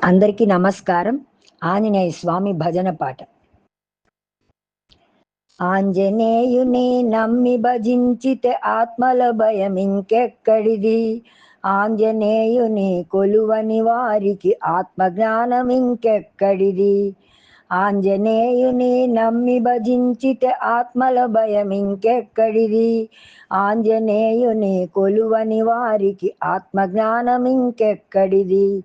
అందరికీ నమస్కారం. ఆంజనేయ స్వామి భజన పాట. ఆంజనేయుని నమ్మి భజించితే ఆత్మల భయమింకెక్కడిది. ఆంజనేయుని కొలువని వారికి ఆత్మజ్ఞానం ఇంకెక్కడిది. ఆంజనేయుని నమ్మి భజించితే ఆత్మల భయమింకెక్కడిది. ఆంజనేయుని కొలువని వారికి ఆత్మజ్ఞానం ఇంకెక్కడిది.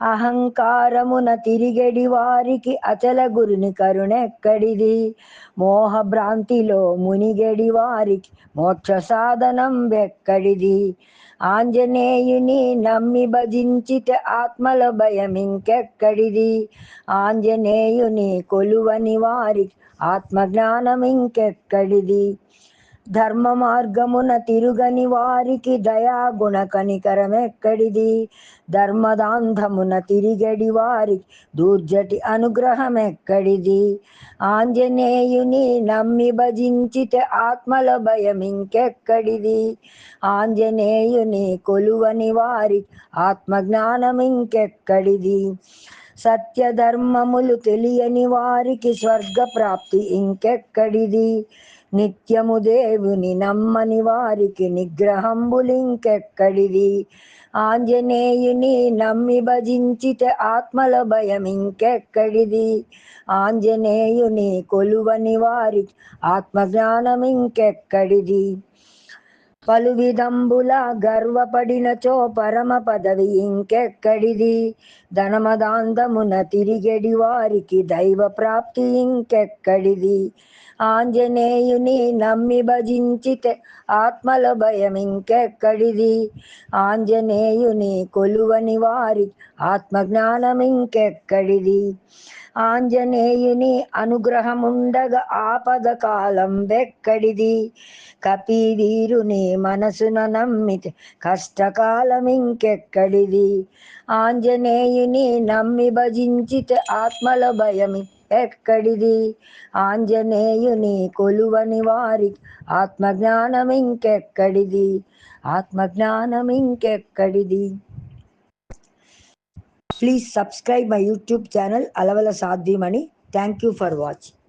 అహంకారమున తిరిగడి వారికి అచల గురుని కరుణెక్కడిది. మోహభ్రాంతిలో మునిగడి వారికి మోక్ష సాధనం వెక్కడిది. ఆంజనేయుని నమ్మి భజించితే ఆత్మల భయమింకెక్కడిది. ఆంజనేయుని కొలువని వారికి ఆత్మజ్ఞానం ఇంకెక్కడిది. ధర్మ మార్గమున తిరుగని వారికి దయాగుణ కనికరమెక్కడిది. ధర్మదాంధమున తిరిగడి వారికి దూర్జటి అనుగ్రహం ఎక్కడిది. ఆంజనేయుని నమ్మి భజించితే ఆత్మల భయమింకెక్కడిది. ఆంజనేయుని కొలువని వారికి ఆత్మజ్ఞానం ఇంకెక్కడిది. సత్యధర్మములు తెలియని వారికి స్వర్గ ప్రాప్తి ఇంకెక్కడిది. నిత్యము దేవుని నమ్మని వారికి నిగ్రహంబులింకెక్కడిది. ఆంజనేయుని నమ్మి భజించితే ఆత్మల భయమింకెక్కడిది. ఆంజనేయుని కొలువని వారికి ఆత్మజ్ఞానం ఇంకెక్కడిది. పలు విధంబుల గర్వపడినచో పరమ పదవి ఇంకెక్కడిది. ధనమదాంధమున తిరిగడి వారికి దైవ ప్రాప్తి ఇంకెక్కడిది. ఆంజనేయుని నమ్మి భజించితే ఆత్మల భయమింకెక్కడిది. ఆంజనేయుని కొలువని వారికి ఆత్మజ్ఞానం ఇంకెక్కడిది. ఆంజనేయుని అనుగ్రహముండగా ఆపద కాలం వెక్కడిది. కపివీరుని మనసున నమ్మితే కష్టకాలం ఇంకెక్కడిది. ఆంజనేయుని నమ్మి భజించితే ఆత్మల భయమి ఎక్కడిది. ఆంజనేయుని కొలువని వారికి ఆత్మజ్ఞానం ఇంకెక్కడిది. ఆత్మజ్ఞానం ఇంకెక్కడిది. Please subscribe my YouTube channel Alavala Sadhimani. Thank you for watching.